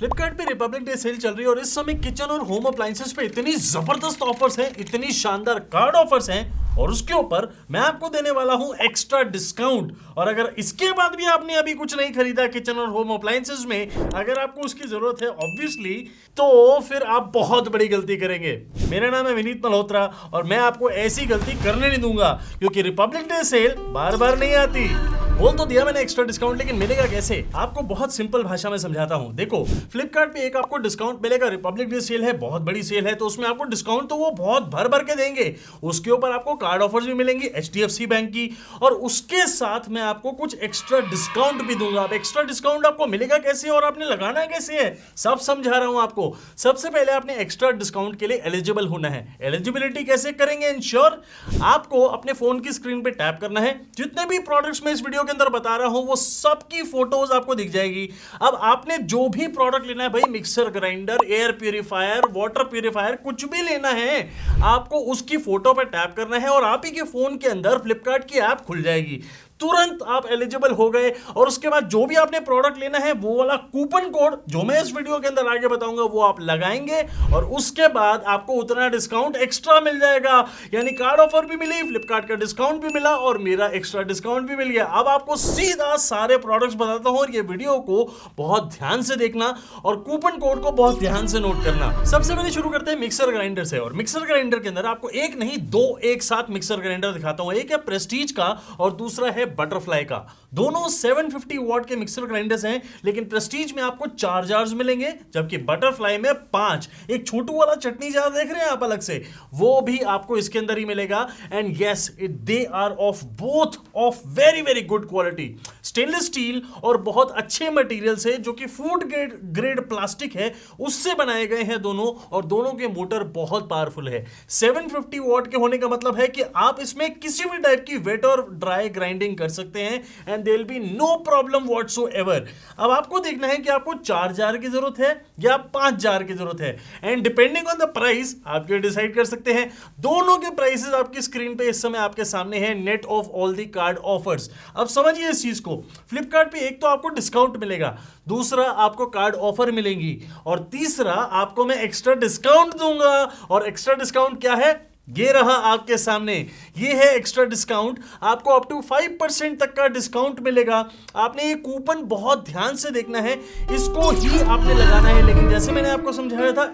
फ्लिपकार्ट पे Republic day cell चल रही है और इस समय किचन और होम अप्लायंसेस पे इतनी जबरदस्त ऑफर्स हैं, इतनी शानदार कार्ड ऑफर्स हैं और उसके ऊपर मैं आपको देने वाला हूं एक्स्ट्रा डिस्काउंट। और अगर इसके बाद भी आपने अभी कुछ नहीं खरीदा किचन और होम अप्लायंसेस में, अगर आपको उसकी जरूरत है ऑब्वियसली, तो फिर आप बहुत बड़ी गलती करेंगे। मेरा नाम है विनीत मल्होत्रा और मैं आपको ऐसी गलती करने नहीं दूंगा, क्योंकि रिपब्लिक डे सेल बार बार नहीं आती। बोल तो दिया मैंने एक्स्ट्रा डिस्काउंट, लेकिन मिलेगा कैसे? आपको बहुत सिंपल भाषा में समझाता हूं। देखो, फ्लिपकार्ट पे एक आपको डिस्काउंट मिलेगा। रिपब्लिक डे सेल है, बहुत बड़ी सेल है, तो उसमें आपको डिस्काउंट तो वो बहुत भर भर के देंगे। उसके ऊपर आपको कार्ड ऑफर्स भी मिलेंगी HDFC बैंक की, और उसके साथ मैं आपको कुछ एक्स्ट्रा डिस्काउंट भी दूंगा। अब एक्स्ट्रा डिस्काउंट आपको मिलेगा कैसे और आपने लगाना कैसे है, सब समझा रहा हूं आपको। सबसे पहले आपने एक्स्ट्रा डिस्काउंट के लिए एलिजिबल होना है। एलिजिबिलिटी कैसे करेंगे इंश्योर? आपको अपने फोन की स्क्रीन पे टैप करना है। जितने भी प्रोडक्ट्स में इस वीडियो के अंदर बता रहा हूं वो सब की फोटोज आपको दिख जाएगी। अब आपने जो भी प्रोडक्ट लेना है, भाई mixer grinder, air purifier, water purifier, कुछ भी लेना है, आपको उसकी फोटो पे टैप करना है और आप ही के फोन के अंदर फ्लिपकार्ट की ऐप खुल जाएगी। तुरंत आप एलिजिबल हो गए। और उसके बाद जो भी आपने प्रोडक्ट लेना है वो वाला कूपन कोड जो मैं इस वीडियो के अंदर आगे बताऊंगा वो आप लगाएंगे और उसके बाद आपको उतना डिस्काउंट एक्स्ट्रा मिल जाएगा। यानी कार्ड ऑफर भी मिली, फ्लिपकार्ट का डिस्काउंट भी मिला और मेरा एक्स्ट्रा डिस्काउंट भी मिल गया। अब आपको सीधा सारे प्रोडक्ट्स बताता हूं और ये वीडियो को बहुत ध्यान से देखना और कूपन कोड को बहुत ध्यान से नोट करना। सबसे पहले शुरू करते हैं मिक्सर ग्राइंडर से। और मिक्सर ग्राइंडर के अंदर आपको एक नहीं दो एक साथ मिक्सर ग्राइंडर दिखाता हूं। एक है प्रेस्टीज का और दूसरा है बटरफ्लाई का। दोनों 750 वॉट के मिक्सर ग्राइंडर्स हैं, लेकिन प्रेस्टीज में आपको 4 जार्स मिलेंगे, जबकि बटरफ्लाई में 5। एक छोटू वाला चटनी जार देख रहे हैं आप अलग से, वो भी आपको इसके अंदर ही मिलेगा। And yes, they are of both of very very good quality. Stainless steel और बहुत अच्छे मटेरियल से, जो कि फूड ग्रेड प्लास्टिक है, उससे बनाए गए हैं दोनों। और दोनों के मोटर बहुत पावरफुल है। 750 वॉट के होने का मतलब है कि आप इसमें किसी भी टाइप की वेट और ड्राई ग्राइंडिंग कर सकते हैं and there will be no problem whatsoever. अब आपको देखना है कि आपको 4 जार की जरूरत है या 5 जार की जरूरत है, and depending on the price आप ये डिसाइड कर सकते हैं। दोनों के प्राइसेस आपकी स्क्रीन पे इस समय आपके सामने हैं, net of all the card offers. अब समझिए इस चीज को, फ्लिपकार्ट पे एक तो आपको डिस्काउंट मिलेगा, दूसरा आपको कार्ड ऑफर मिलेंगी और तीसरा आपको मैं एक्स्ट्रा डिस्काउंट दूंगा। और एक्स्ट्रा डिस्काउंट क्या है? ये रहा आपके सामने, ये है एक्स्ट्रा डिस्काउंट। आपको अप टू 5% तक का डिस्काउंट मिलेगा। आपने ये कूपन बहुत ध्यान से देखना है, इसको ही आपने लगाना है। लेकिन जैसे मैंने आपको समझाया था,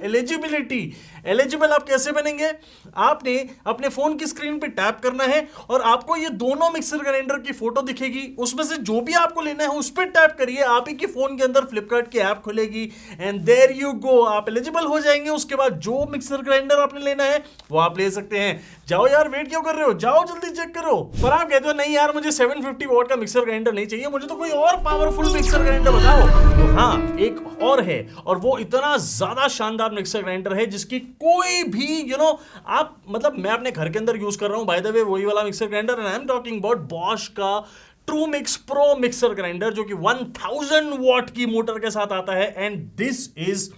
एलिजिबल आप कैसे बनेंगे? आपने अपने फोन की स्क्रीन पे टैप करना है और आपको ये दोनों मिक्सर ग्राइंडर की फोटो दिखेगी। उसमें से जो भी आपको लेना है उस पर टैप करिए, आप ही के फोन के अंदर फ्लिपकार्ट की ऐप खुलेगी एंड देयर यू गो, आप एलिजिबल हो जाएंगे। उसके बाद जो मिक्सर ग्राइंडर आपने लेना है वो आप ले सकते हैं। जाओ यार, वेट क्यों कर रहे हो, जाओ जल्दी चेक करो। पर आप कहते हो नहीं यार, मुझे 750 वॉट का मिक्सर ग्राइंडर नहीं चाहिए, मुझे तो कोई और पावरफुल मिक्सर ग्राइंडर बताओ। तो हाँ, एक और है और वो इतना ज्यादा शानदार मिक्सर ग्राइंडर है जिसकी कोई भी आप मतलब मैं अपने घर के अंदर यूज कर रहा हूं, बाय द वे वही वाला mixer grinder, and I am talking about Bosch का ट्रूमिक्स प्रो मिक्सर ग्राइंडर, जो कि 1000 वॉट की मोटर के साथ आता है। And this is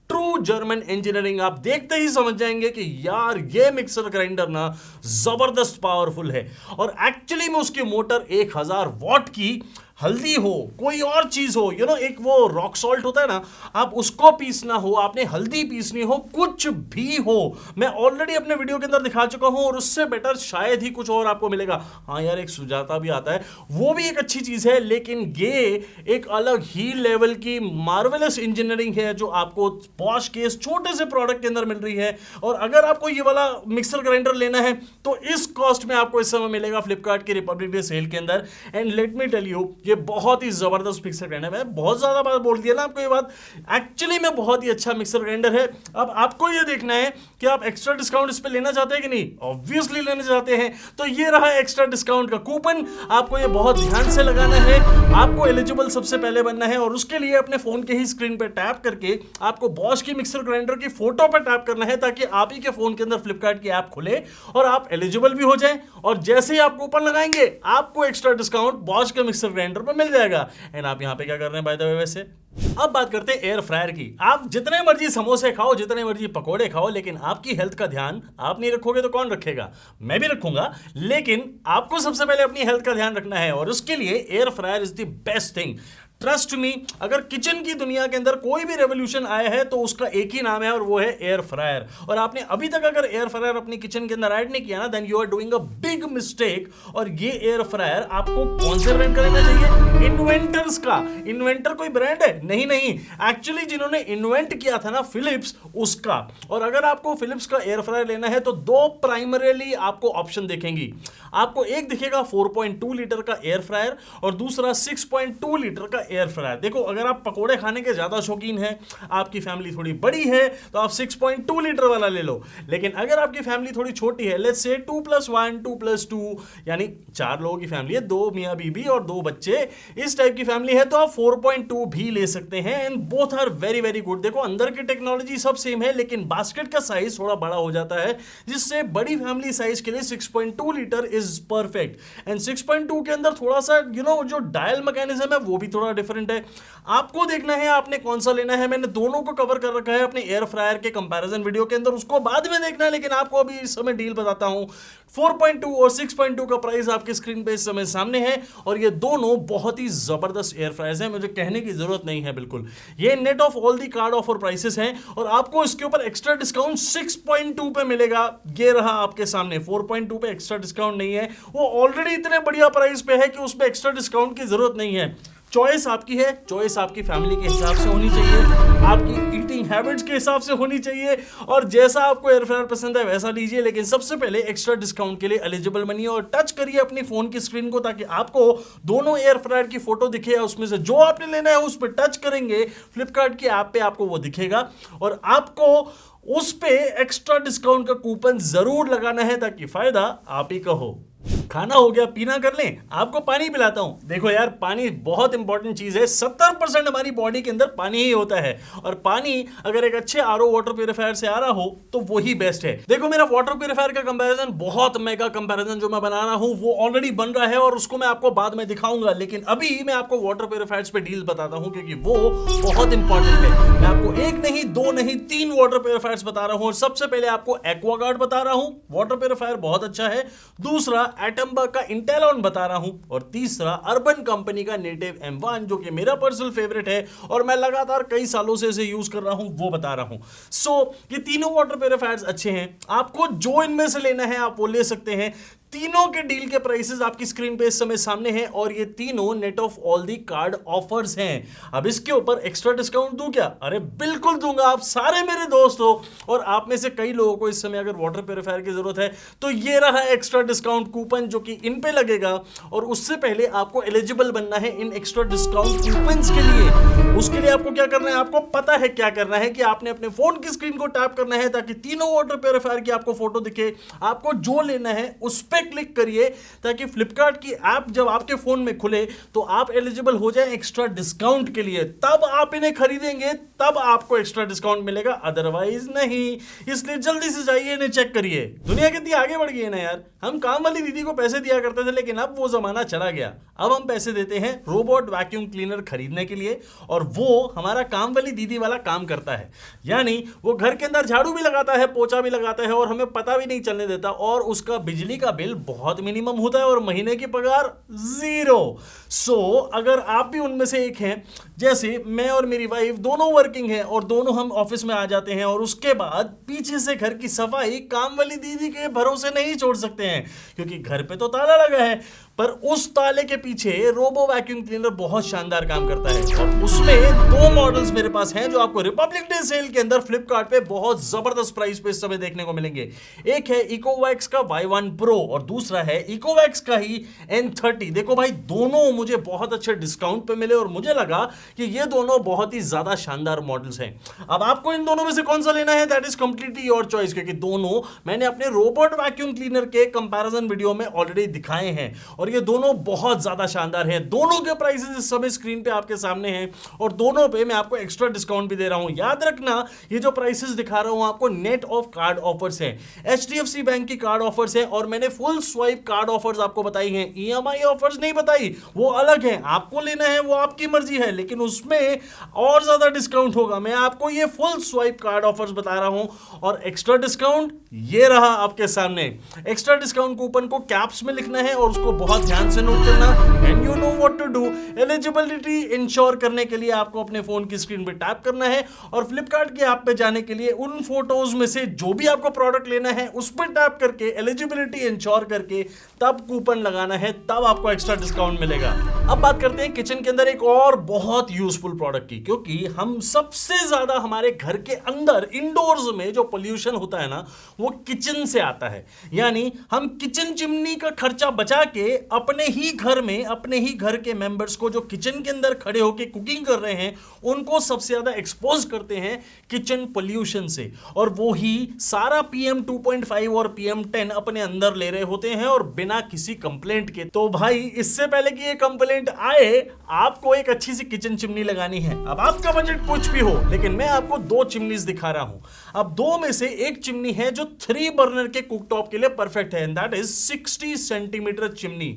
true German engineering. आप देखते ही समझ जाएंगे कि यार ये मिक्सर ग्राइंडर ना जबरदस्त पावरफुल है। और एक्चुअली में उसकी मोटर 1000 वॉट की, हल्दी हो, कोई और चीज हो, एक वो रॉक सॉल्ट होता है ना, आप उसको पीसना हो, आपने हल्दी पीसनी हो, कुछ भी हो, मैं ऑलरेडी अपने वीडियो के अंदर दिखा चुका हूं और उससे बेटर शायद ही कुछ और आपको मिलेगा। हाँ यार, एक सुजाता भी आता है, वो भी एक अच्छी चीज है, लेकिन ये एक अलग ही लेवल की मार्वेलस इंजीनियरिंग है जो आपको बॉश के इस छोटे से प्रोडक्ट के अंदर मिल रही है। और अगर आपको ये वाला मिक्सर ग्राइंडर लेना है तो इस कॉस्ट में आपको इस समय मिलेगा फ्लिपकार्ट की रिपब्लिक डे सेल के अंदर। And let me tell you, ये बहुत ही जबरदस्त मिक्सर ग्राइंडर है। मैं बहुत ज्यादा बात बोल दिया ना आपको ये बात, एक्चुअली में बहुत ही अच्छा मिक्सर ग्राइंडर है। अब आपको ये देखना है कि आप एक्स्ट्रा डिस्काउंट इस पे लेना चाहते हैं कि नहीं। ऑब्वियसली लेना चाहते हैं, तो ये रहा एक्स्ट्रा डिस्काउंट का कूपन। आपको ये बहुत ध्यान से लगाना है, आपको एलिजिबल सबसे पहले बनना है और उसके लिए अपने फोन के ही स्क्रीन पे टैप करके आपको बॉश की मिक्सर ग्राइंडर की फोटो पर टैप करना है, ताकि आप ही के फोन के अंदर फ्लिपकार्ट की ऐप खुले और आप एलिजिबल भी हो जाएं। और जैसे ही आप कूपन लगाएंगे आपको एक्स्ट्रा डिस्काउंट बॉश के मिक्सर ग्राइंडर पर मिल जाएगा। एंड आप यहां पे क्या कर रहे हैं बाय द वे? वैसे अब बात करते हैं एयर फ्रायर की। आप जितने मर्जी समोसे खाओ, जितने मर्जी पकोड़े खाओ, लेकिन आपकी हेल्थ का ध्यान आप नहीं रखोगे तो कौन रखेगा? मैं भी रखूंगा, लेकिन आपको सबसे पहले अपनी हेल्थ का ध्यान रखना है और उसके लिए air fryer is the best thing. Trust me, अगर किचन की दुनिया के अंदर कोई भी रेवोल्यूशन आया है तो उसका एक ही नाम है और वो है एयर फ्रायर। और आपने अभी तक अगर एयर फ्रायर अपनी किचन के अंदर ऐड नहीं किया ना, then you are doing a big mistake. और ये एयर फ्रायर आपको कौन से ब्रांड का लेना चाहिए? इन्वेंटर्स का। इन्वेंटर कोई ब्रांड है? नहीं नहीं, एक्चुअली जिन्होंने इन्वेंट किया था ना फिलिप्स, उसका। और अगर आपको फिलिप्स का एयर फ्रायर लेना है तो दो प्राइमरीली आपको ऑप्शन दिखेंगी। आपको एक दिखेगा 4.2 लीटर का एयर फ्रायर और दूसरा 6.2 लीटर का एयर फ्रायर। देखो, अगर आप पकोड़े खाने के ज्यादा शौकीन हैं, आपकी फैमिली थोड़ी बड़ी है, तो आप 6.2 लीटर वाला ले लो। लेकिन अगर आपकी फैमिली थोड़ी छोटी है, लेट्स से 2+1 2+2, यानी 4 लोगों की फैमिली है, 2 मियां बीबी और 2 बच्चे, इस टाइप की फैमिली है, तो आप 4.2 भी ले सकते हैं। And both are very very good. देखो, अंदर की टेक्नोलॉजी सब सेम है, लेकिन बास्केट का साइज थोड़ा बड़ा हो जाता है, जिससे बड़ी फैमिली साइज के लिए 6.2 लीटर इज परफेक्ट। एंड 6.2 के अंदर थोड़ा सा जो डायल मैकेनिज्म है वो भी थोड़ा डिफरेंट है। आपको देखना है आपने कौन सा लेना है। मैंने दोनों को कवर कर रखा है अपने एयर फ्रायर के कंपैरिजन वीडियो के अंदर, उसको बाद में देखना है, लेकिन आपको अभी इस समय डील बताता हूं। 4.2 और 6.2 का प्राइस आपके स्क्रीन पे इस समय सामने है और ये दोनों बहुत ही जबरदस्त एयर फ्रायर्स हैं, मुझे कहने की जरूरत नहीं है बिल्कुल। ये net of all the card offer prices हैं और आपको इसके ऊपर एक्स्ट्रा डिस्काउंट 6.2 पे मिलेगा। ये रहा आपके सामने। 4.2 पे एक्स्ट्रा डिस्काउंट नहीं है, वो ऑलरेडी इतने बढ़िया प्राइस पे है कि उसमें एक्स्ट्रा डिस्काउंट की जरूरत नहीं है। चॉइस आपकी है, चॉइस आपकी फैमिली के हिसाब से होनी चाहिए, आपकी ईटिंग हैबिट्स के हिसाब से होनी चाहिए, और जैसा आपको एयर फ्रायर पसंद है वैसा लीजिए। लेकिन सबसे पहले एक्स्ट्रा डिस्काउंट के लिए एलिजिबल बनिए और टच करिए अपनी फोन की स्क्रीन को, ताकि आपको दोनों एयर फ्रायर की फोटो दिखे। उसमें से जो आपने लेना है उस पर टच करेंगे, फ्लिपकार्ट की ऐप पे आपको वो दिखेगा और आपको उस पे एक्स्ट्रा डिस्काउंट का कूपन जरूर लगाना है, ताकि फायदा आप ही का हो। खाना हो गया, पीना कर लें, आपको पानी पिलाता हूं। देखो यार, पानी बहुत इंपॉर्टेंट चीज है। 70% हमारी बॉडी के अंदर पानी ही होता है, और पानी अगर एक अच्छे आरओ वाटर प्यूरिफायर से आ रहा हो तो वही बेस्ट है। देखो, मेरा वाटर प्यूरिफायर का कंपैरिजन, बहुत मेगा कंपैरिजन जो मैं बना रहा हूं, वो ऑलरेडी बन रहा है और उसको मैं आपको बाद में दिखाऊंगा। लेकिन अभी मैं आपको वाटर प्यूरिफायर्स पे डील बताता हूं, क्योंकि वो बहुत इंपॉर्टेंट है। मैं आपको एक नहीं, दो नहीं, 3 वाटर प्यूरिफायर्स बता रहा हूं। और सबसे पहले आपको एक्वागार्ड बता रहा हूं, वाटर प्यूरिफायर बहुत अच्छा है। दूसरा एटमबर्ग का इंटेलॉन बता रहा हूं, और तीसरा अर्बन कंपनी का नेटिव M1, जो कि मेरा पर्सनल फेवरेट है और मैं लगातार कई सालों से इसे यूज कर रहा हूं, वो बता रहा हूं। सो ये तीनों वाटर प्यूरिफायर्स अच्छे हैं। आपको जो इनमें से लेना है आप वो ले सकते हैं। तीनों के डील के प्राइसेस आपकी स्क्रीन पे इस समय सामने हैं और ये तीनों net of all the card offers हैं। अब इसके ऊपर एक्स्ट्रा डिस्काउंट दूं क्या? अरे बिल्कुल दूंगा, आप सारे मेरे दोस्त हो और आप में से कई लोगों को इस समय अगर वाटर प्यूरिफायर की जरूरत है तो ये रहा एक्स्ट्रा डिस्काउंट कूपन, जो कि इन पे लगेगा। और उससे पहले आपको एलिजिबल बनना है इन एक्स्ट्रा डिस्काउंट कूपन्स के लिए। उसके लिए आपको क्या करना है? आपको पता है क्या करना है, कि आपने अपने फोन की स्क्रीन को टैप करना है ताकि तीनों वाटर प्यूरिफायर की आपको फोटो दिखे। आपको जो लेना है उस पे क्लिक करिए, ताकि फ्लिपकार्ट की ऐप जब आपके फोन में खुले तो आप एलिजिबल हो जाए एक्स्ट्रा डिस्काउंट के लिए। तब आप इन्हें खरीदेंगे, तब आपको एक्स्ट्रा डिस्काउंट मिलेगा, अदरवाइज नहीं। इसलिए जल्दी से जाइए, इन्हें चेक करिए। दुनिया कितनी आगे बढ़ गई है ना यार। हम काम वाली दीदी को पैसे दिया करते थे, लेकिन अब वो जमाना चला गया। अब हम पैसे देते हैं रोबोट वैक्यूम क्लीनर खरीदने के लिए, और वो हमारा काम वाली दीदी वाला काम करता है। यानी वो घर के अंदर झाड़ू भी लगाता है, पोछा भी लगाता है, और हमें पता भी नहीं चलने देता। और उसका बिजली का बिल बहुत मिनिमम होता है और महीने की पगार 0। सो अगर आप भी उनमें से एक हैं, जैसे मैं और मेरी वाइफ दोनों वर्किंग हैं और दोनों हम ऑफिस में आ जाते हैं, और उसके बाद पीछे से घर की सफाई काम वाली दीदी के भरोसे नहीं छोड़ सकते हैं, क्योंकि घर पे तो ताला लगा है, पर उस ताले के पीछे रोबो वैक्यूम क्लीनर बहुत शानदार काम करता है। और उसमें 2 मॉडल्स मेरे पास हैं जो आपको रिपब्लिक डे सेल के अंदर फ्लिपकार्ट पे बहुत जबरदस्त प्राइस पे इस समय देखने को मिलेंगे। एक है इकोवैक्स का Y1 Pro और दूसरा है इकोवैक्स का ही N30। देखो भाई, दोनों मुझे बहुत अच्छे डिस्काउंट पे मिले और मुझे लगा कि ये दोनों बहुत ही ज्यादा शानदार मॉडल्स हैं। अब आपको इन दोनों में से कौन सा लेना है, that is completely your choice, क्योंकि दोनों मैंने अपने रोबोट वैक्यूम क्लीनर के कंपैरिजन वीडियो में ऑलरेडी दिखाए हैं और ये दोनों बहुत ज्यादा शानदार हैं। दोनों के प्राइसेस इस समय स्क्रीन पे आपके सामने हैं और दोनों पे मैं आपको एक्स्ट्रा डिस्काउंट भी दे रहा हूं। याद रखना, ये जो प्राइसेस दिखा रहा हूं आपको नेट ऑफ कार्ड ऑफर्स हैं, HDFC बैंक की कार्ड ऑफर्स हैं, और मैंने फुल स्वाइप कार्ड ऑफर्स आपको बताई हैं। EMI ऑफर्स नहीं बताई, वो अलग है। आपको लेना है वो आपकी मर्जी है, लेकिन उसमें और ज्यादा डिस्काउंट होगा। मैं आपको ये फुल स्वाइप कार्ड ऑफर्स बता रहा हूं और एक्स्ट्रा डिस्काउंट ये रहा आपके सामने। एक्स्ट्रा डिस्काउंट कूपन को कैप्स में लिखना है और उसको बहुत बहुत ध्यान से नोट करना and you know what to do. Eligibility ensure करने के लिए आपको अपने फोन की स्क्रीन पे टैप करना है और फ्लिपकार्ट के ऐप पे जाने के लिए उन फोटोज में से जो भी आपको प्रोडक्ट लेना है उस पर टैप करके एलिजिबिलिटी इंश्योर करके तब कूपन लगाना है, तब आपको एक्स्ट्रा डिस्काउंट मिलेगा। अब बात करते हैं किचन के अंदर एक और बहुत यूजफुल प्रोडक्ट की, क्योंकि हम सबसे ज्यादा हमारे घर के अंदर इंडोर्स में जो पोल्यूशन होता है ना वो किचन से आता है। यानी हम किचन चिमनी का खर्चा बचा के अपने ही घर में अपने ही घर के मेंबर्स को जो किचन के अंदर खड़े होकर कुकिंग कर रहे हैं उनको सबसे ज्यादा एक्सपोज करते हैं किचन पोल्यूशन से, और वो ही सारा PM 2.5 और PM 10 अपने अंदर ले रहे होते हैं और बिना किसी कंप्लेंट के। तो भाई इससे पहले कि ये कंप्लेंट आए आपको एक अच्छी सी किचन चिमनी लगानी है। अब आपका बजट कुछ भी हो, लेकिन मैं आपको 2 चिमनीज दिखा रहा हूं। अब 2 में से एक चिमनी है जो 3 बर्नर के कुकटॉप के लिए परफेक्ट है, and that is 60 centimetre chimney.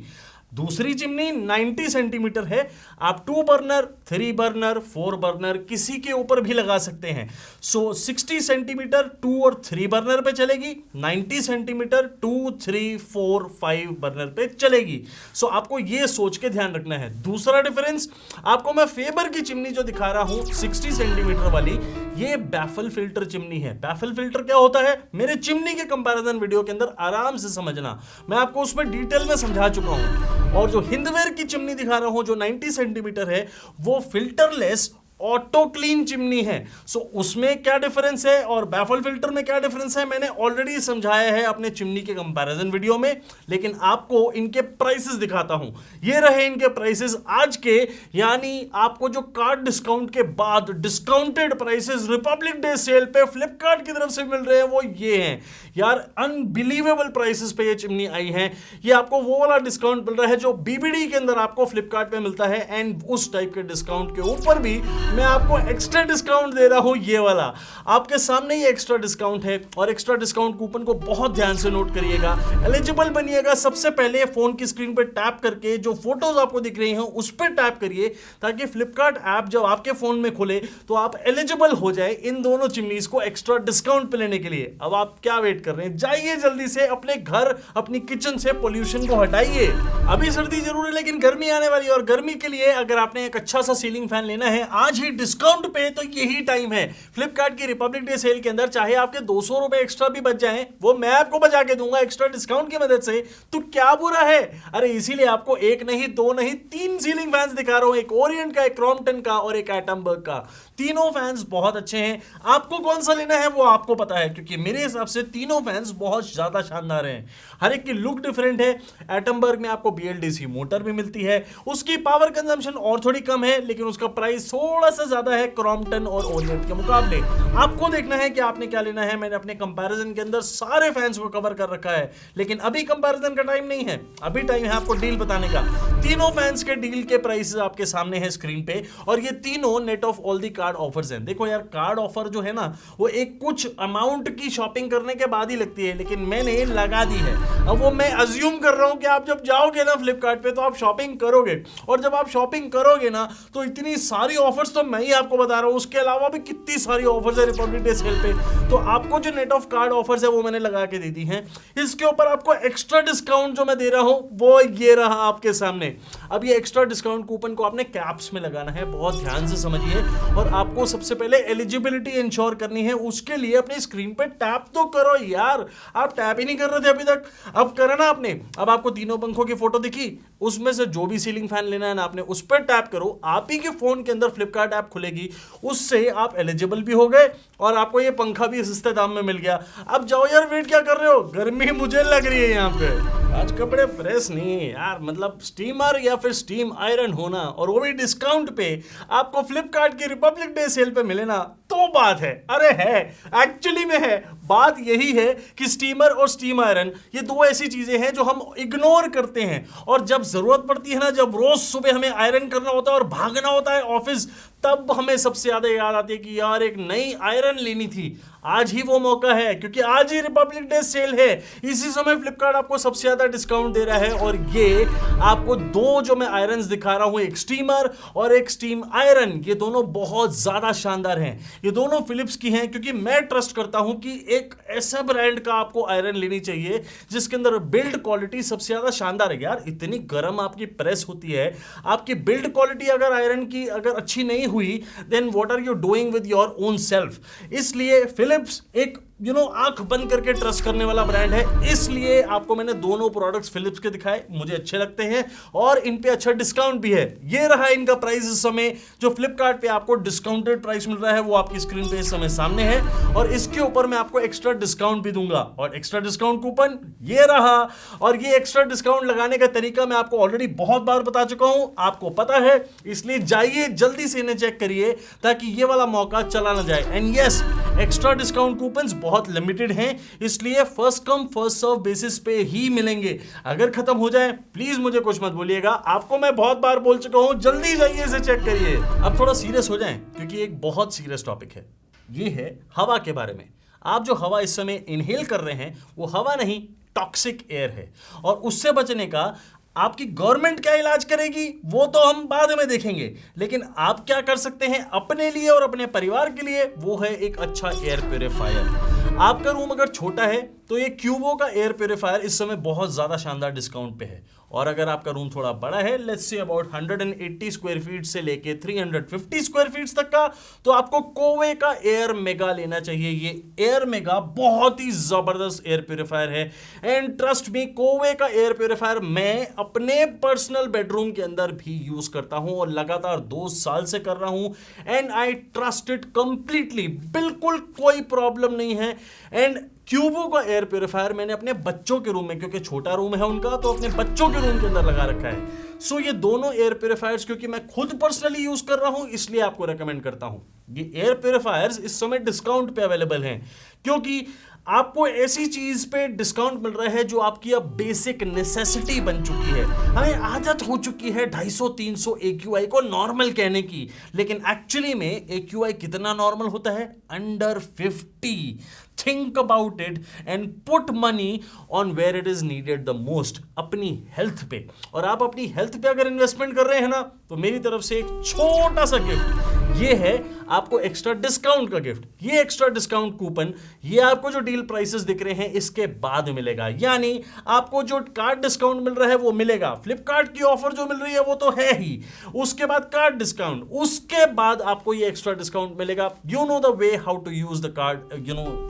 दूसरी चिमनी 90 सेंटीमीटर है। आप 2 बर्नर, 3 बर्नर, 4 बर्नर किसी के ऊपर भी लगा सकते हैं। सो 60 सेंटीमीटर 2 और 3 बर्नर पे चलेगी, 90 सेंटीमीटर 2, 3, 4, 5 बर्नर पे चलेगी। सो आपको ये सोच के ध्यान रखना है। दूसरा डिफरेंस आपको मैं फेबर की चिमनी जो दिखा रहा हूं 60 सेंटीमीटर वाली, ये बैफल फिल्टर चिमनी है। बैफल फिल्टर क्या होता है मेरे चिमनी के कंपैरिजन वीडियो के अंदर आराम से समझना, मैं आपको उसमें डिटेल में समझा चुका हूं। और जो हिंदवेयर की चिमनी दिखा रहा हूं जो 90 सेंटीमीटर है वो फिल्टरलेस ऑटो क्लीन चिमनी है। सो उसमें क्या डिफरेंस है और बैफल फिल्टर में क्या डिफरेंस है मैंने ऑलरेडी समझाया है अपने चिमनी के कंपैरिजन वीडियो में, लेकिन आपको इनके प्राइसेस दिखाता हूं। ये रहे इनके प्राइसेस आज के, यानी आपको जो कार्ड डिस्काउंट के बाद discounted prices republic day sale पे फ्लिपकार्ट की तरफ से मिल रहे हैं वो ये हैं। यार अनबिलीवेबल प्राइसेस पे ये चिमनी आई है। ये आपको वो वाला डिस्काउंट मिल रहा है जो BBD के अंदर आपको फ्लिपकार्ट पे मिलता है, एंड उस टाइप के डिस्काउंट के ऊपर भी मैं आपको एक्स्ट्रा डिस्काउंट दे रहा हूं। ये वाला आपके सामने ये एक्स्ट्रा डिस्काउंट है, और एक्स्ट्रा डिस्काउंट कूपन को बहुत ध्यान से नोट करिएगा। एलिजिबल बनिएगा सबसे पहले फोन की स्क्रीन पे टैप करके जो फोटोज आपको दिख रही हैं उस पर टैप करिए, ताकि फ्लिपकार्ट ऐप जब आपके फोन में खुले तो आप एलिजिबल हो जाए इन दोनों चिमनीज को एक्स्ट्रा डिस्काउंट पे लेने के लिए। अब आप क्या वेट कर रहे हैं, जाइए जल्दी से अपने घर अपनी किचन से पोल्यूशन को हटाइए। अभी सर्दी जरूर है लेकिन गर्मी आने वाली है, और गर्मी के लिए अगर आपने एक अच्छा सा सीलिंग फैन लेना है आज ही डिस्काउंट पे, तो यही टाइम है। फ्लिपकार्ट की रिपब्लिक डे सेल के अंदर चाहे आपके 200 रुपए एक्स्ट्रा भी बच जाएं, वो मैं आपको बचा के दूंगा एक्स्ट्रा डिस्काउंट की मदद से, तो क्या बुरा है। अरे इसीलिए आपको एक नहीं 2 नहीं 3 सीलिंग फैंस दिखा रहा हूं, एक ओरिएंट का, एक क्रॉम्पटन का और एक एटमबर्ग का। तीनों फैंस बहुत अच्छे हैं। आपको कौन सा लेना है वो आपको पता है, क्योंकि मेरे हिसाब से तीनों फैंस बहुत ज्यादा शानदार हैं। हर एक की लुक डिफरेंट है। एटमबर्ग में आपको BLDC मोटर भी मिलती है, उसकी पावर कंजम्पशन और थोड़ी कम है, लेकिन उसका प्राइस थोड़ा सा ज्यादा है क्रॉम्पटन और ओरिएंट के मुकाबले। आपको देखना है कि आपने क्या लेना है। मैंने अपने कंपैरिजन के अंदर सारे फैंस को कवर कर रखा है, लेकिन अभी कंपैरिजन का टाइम नहीं है, अभी टाइम है आपको डील बताने का। तीनों फैंस के डील के प्राइसेस आपके सामने है स्क्रीन पे, और ये तीनों net of all the card offers हैं। देखो यार, कार्ड ऑफर जो है ना वो एक कुछ अमाउंट की शॉपिंग करने के बाद ही लगती है, लेकिन मैंने लगा दी है। अब वो मैं अज्यूम कर रहा हूं कि आप जब जाओगे ना फ्लिपकार्ट पे तो आप शॉपिंग करोगे, और जब आप शॉपिंग करोगे ना तो इतनी सारी ऑफर्स तो मैं ही आपको बता रहा हूं, उसके अलावा भी कितनी सारी ऑफर्स है रिपब्लिक डे सेल पे। तो आपको जो नेट ऑफ कार्ड ऑफर्स है वो मैंने लगा के दे दी हैं। इसके ऊपर आपको एक्स्ट्रा डिस्काउंट जो मैं दे रहा हूं वो ये रहा आपके सामने। अब ये एक्स्ट्रा डिस्काउंट कूपन को आपने कैप्स में लगाना है, बहुत ध्यान से समझिए, और आपको सबसे पहले एलिजिबिलिटी इंश्योर करनी है। उसके लिए अपनी स्क्रीन पे टैप तो करो यार, आप टैप ही नहीं कर रहे थे अभी तक, अब करा ना आपने। अब आपको तीनों पंखों की फोटो दिखी, उसमें से जो भी सीलिंग फैन लेना है ना आपने उस पर टैप करो, आप ही के फोन के अंदर फ्लिपकार्ट ऐप खुलेगी, उससे आप एलिजिबल भी हो गए और आपको ये पंखा भी सस्ते दाम में मिल गया। अब जाओ यार, वेट क्या कर रहे हो, गर्मी मुझे लग रही है यहाँ पे। आज कपड़े प्रेस नहीं है यार, मतलब स्टीमर या फिर स्टीम आयरन होना, और वो भी डिस्काउंट पे आपको फ्लिपकार्ट की रिपब्लिक डे सेल पे मिले ना, तो बात है। अरे है, एक्चुअली में है। बात यही है कि स्टीमर और स्टीम आयरन ये दो ऐसी चीजें हैं जो हम इग्नोर करते हैं, और जब जरूरत पड़ती है ना, जब रोज सुबह हमें आयरन करना होता है और भागना होता है ऑफिस, तब हमें सबसे ज्यादा याद आती है कि यार एक नई आयरन लेनी थी। आज ही वो मौका है, क्योंकि आज ही रिपब्लिक डे सेल है। इसी समय फ्लिपकार्ट आपको सबसे ज्यादा डिस्काउंट दे रहा है। और ये आपको दो जो मैं आयरन्स दिखा रहा हूं, एक स्टीमर और एक स्टीम आयरन, ये दोनों बहुत ज्यादा शानदार हैं। ये दोनों फिलिप्स की हैं, क्योंकि मैं ट्रस्ट करता हूं कि एक ऐसा ब्रांड का आपको आयरन लेनी चाहिए जिसके अंदर बिल्ड क्वालिटी सबसे ज्यादा शानदार है। यार इतनी गर्म आपकी प्रेस होती है, आपकी बिल्ड क्वालिटी अगर आयरन की अगर अच्छी नहीं हुई, then what are you doing with your own self. इसलिए फिलिप्स एक आंख बंद करके ट्रस्ट करने वाला ब्रांड है। इसलिए आपको मैंने दोनों प्रोडक्ट्स फिलिप्स के दिखाए, मुझे अच्छे लगते हैं और इन पे अच्छा डिस्काउंट भी है। ये रहा इनका प्राइस इस समय, जो फ्लिपकार्ट पे आपको डिस्काउंटेड प्राइस मिल रहा है, वो आपकी स्क्रीन पे इस समय सामने है। और इसके ऊपर मैं आपको एक्स्ट्रा डिस्काउंट भी दूंगा, और एक्स्ट्रा डिस्काउंट कूपन ये रहा। और ये एक्स्ट्रा डिस्काउंट लगाने का तरीका मैं आपको ऑलरेडी बहुत बार बता चुका हूं, आपको पता है। इसलिए जाइए जल्दी से इन्हें चेक करिए ताकि ये वाला मौका चला ना जाए। And yes, extra discount coupon बहुत लिमिटेड हैं, इसलिए first come first serve basis पे ही मिलेंगे। अगर खत्म हो जाए प्लीज मुझे कुछ मत बोलिएगा, आपको मैं बहुत बार बोल चुका हूं, जल्दी जाइए इसे चेक करिए। अब थोड़ा सीरियस हो जाएं, क्योंकि एक बहुत सीरियस टॉपिक है। ये है हवा के बारे में। आप जो हवा इस समय इनहेल कर रहे हैं, वो हवा नहीं, टॉक्सिक एयर है। और उससे बचने का आपकी गवर्नमेंट क्या इलाज करेगी वो तो हम बाद में देखेंगे, लेकिन आप क्या कर सकते हैं अपने लिए और अपने परिवार के लिए, वो है एक अच्छा एयर प्यूरिफायर। आपका रूम अगर छोटा है तो ये क्यूबो का एयर प्यूरिफायर इस समय बहुत ज्यादा शानदार डिस्काउंट पे है। और अगर आपका रूम थोड़ा बड़ा है, let's say about 180 square feet से लेके 350 स्क्वायर फीट तक का, तो आपको कोवे का एयर मेगा लेना चाहिए। ये एयर मेगा बहुत ही जबरदस्त एयर प्यूरिफायर है। एंड ट्रस्ट मी, कोवे का एयर प्यूरिफायर मैं अपने पर्सनल बेडरूम के अंदर भी यूज करता हूं और लगातार 2 साल से कर रहा हूं। And I trust it completely, बिल्कुल कोई प्रॉब्लम नहीं है। एंड क्यूबो का एयर प्यूरिफायर मैंने अपने बच्चों के रूम में, क्योंकि छोटा रूम है उनका, तो अपने बच्चों के रूम के अंदर लगा रखा है। सो ये दोनों एयर प्यूरिफायर्स क्योंकि मैं खुद पर्सनली यूज कर रहा हूं, इसलिए आपको रेकमेंड करता हूं। ये एयर प्यूरिफायर्स इस समय डिस्काउंट पे अवेलेबल हैं, क्योंकि आपको ऐसी चीज पे डिस्काउंट मिल रहा है जो आपकी अब बेसिक नेसेसिटी बन चुकी है। हमें आदत हो चुकी है 250-300 AQI को नॉर्मल कहने की, लेकिन एक्चुअली में AQI कितना नॉर्मल होता है? Under 50। Think about it and put money on where it is needed the most, अपनी हेल्थ पे। और आप अपनी हेल्थ पे अगर इन्वेस्टमेंट कर रहे हैं ना, तो मेरी तरफ से एक छोटा सा गिफ्ट ये है आपको एक्स्ट्रा डिस्काउंट का गिफ्ट। ये एक्स्ट्रा डिस्काउंट कूपन ये आपको जो डील प्राइसेस दिख रहे हैं इसके बाद मिलेगा, यानी आपको जो कार्ड डिस्काउंट मिल रहा है वो मिलेगा। फ्लिपकार्ट की ऑफर जो मिल रही है वो तो है ही, उसके बाद कार्ड डिस्काउंट, उसके बाद आपको ये एक्स्ट्रा डिस्काउंट मिलेगा। You know the way how to use the card,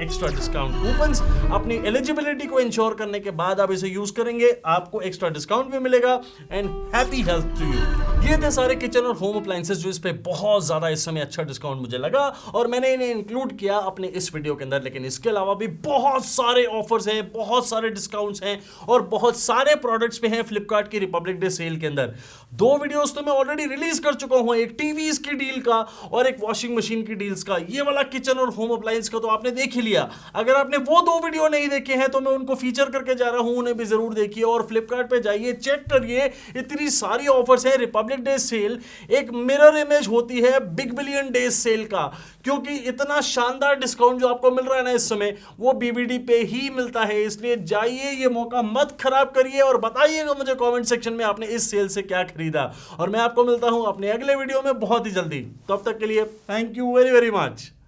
extra discount coupons. अपनी एलिजिबिलिटी को इंश्योर करने के बाद आप इसे यूज करेंगे, आपको एक्स्ट्रा डिस्काउंट भी मिलेगा। And happy health to you. ये थे सारे किचन और होम अप्लायंसेस जो इस पे बहुत ज्यादा इस समय अच्छा डिस्काउंट मुझे लगा और मैंने इन्हें इंक्लूड किया अपने इस वीडियो के अंदर। लेकिन इसके अलावा भी बहुत सारे ऑफर्स हैं, बहुत सारे डिस्काउंट्स हैं और बहुत सारे प्रोडक्ट्स पे हैं फ्लिपकार्ट की रिपब्लिक डे सेल के अंदर। 2 वीडियोस तो मैं ऑलरेडी रिलीज कर चुका हूं, एक टीवीज की डील का और एक वॉशिंग मशीन की डील्स का। ये वाला किचन और होम अप्लायंस का तो आपने देख ही लिया। अगर आपने वो 2 वीडियो नहीं देखे हैं तो मैं उनको फीचर करके जा रहा हूं, उन्हें भी जरूर देखिए और फ्लिपकार्ट पे जाइए, चेक करिए। इतनी सारी ऑफर्स है। रिपब्लिक डे सेल एक मिरर इमेज होती है बिग बिलियन डेज सेल का, क्योंकि इतना शानदार डिस्काउंट जो आपको मिल रहा है ना इस समय, वो बीबीडी पे ही मिलता है। इसलिए जाइए, ये मौका मत खराब करिए और बताइएगा मुझे कमेंट सेक्शन में आपने इस सेल से क्या खरीदा। और मैं आपको मिलता हूं अपने अगले वीडियो में बहुत ही जल्दी। तब तक के लिए thank you very very much.